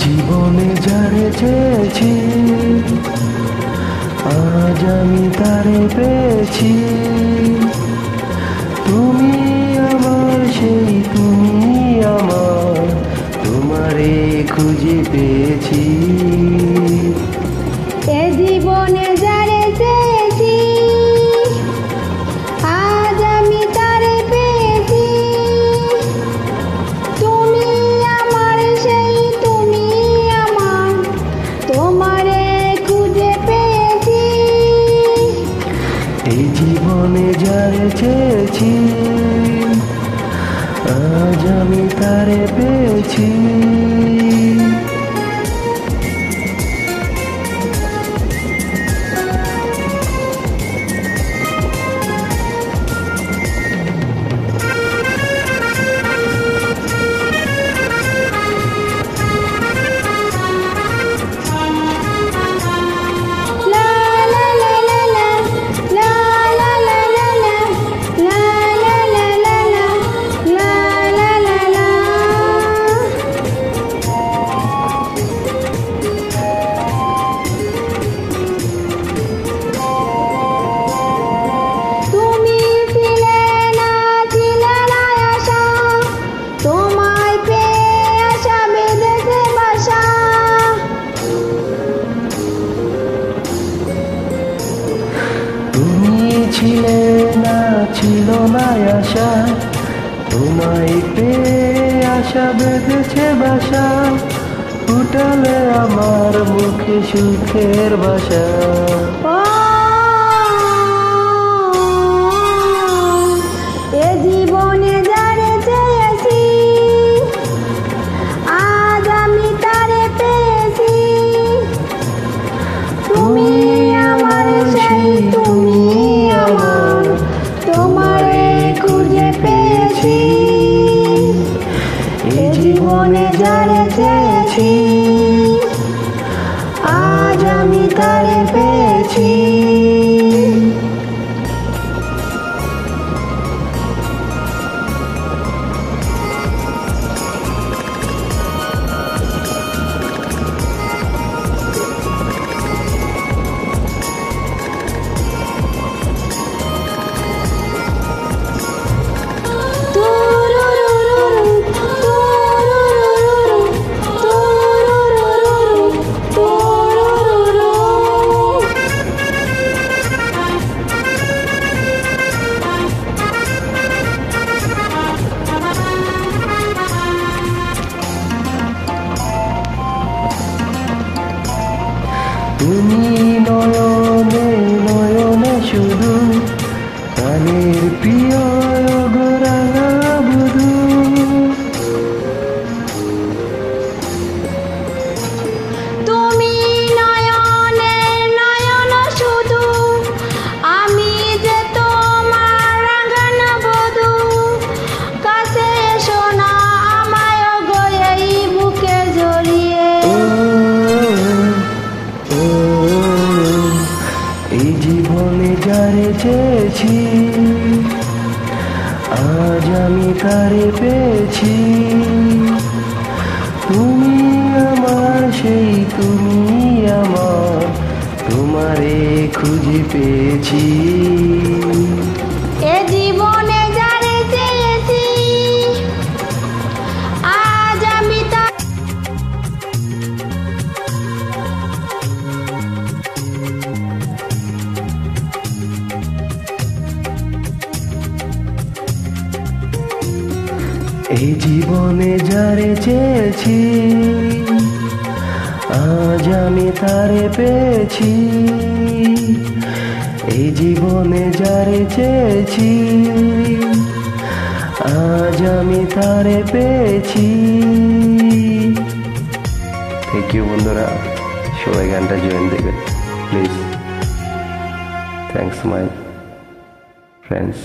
জীবনে যারে চেয়েছি আজ আমি তারে পেয়েছি। তুমি আমার সেই তুমি আমার, তোমারে খুঁজে পেয়েছি। এ জীবনে যারে চেয়েছি আজ আমি তারে পেয়েছি। তুমি আমার সেই তুমি আমার, তোমারে খুঁজে পেয়েছি। এই জীবনে যারে চেয়েছি আজ আমি তারে পেয়েছি। ছিলে না, ছিল না আশা, তোমায় পেয়ে আশা বেঁধেছে বাসা। ফুটালে আমার মুখে সুখের বাসা। এ জীবনে যারে চেয়েছি আজ আমি তারে পেয়েছি। তুমি আমার সেই তুমি আমার, তোমারে খুঁজে পেয়েছি। এ জীবনে যারে চেয়েছি আজ আমি তারে পেয়েছি। তুমি নয়নে নয়নে শুধু প্রাণের প্রিয় গোরাঙা বধূ। তুমি নয়নে নয়ন শুধু, আমি যে তোমার রাঙানো বধূ। কাছে এসো না আমায় গো এই বুকে জড়িয়ে। এই জীবনে যারে চেয়েছি আজ আমি তারে পেয়েছি। তুমি আমার সেই তুমি আমার, তোমারে খুঁজে পেয়েছি। এ জীবনে যারে চেয়েছি আজ আমি এই জীবনে যারে চেয়েছি আজ আমি তারে পেয়েছি। এই জীবনে যারে চেয়েছি আজ আমি তারে পেয়েছি। থ্যাংক ইউ বন্ধুরা, সবাই গানটা জয়েন দেবেন প্লিজ। Thanks my friends.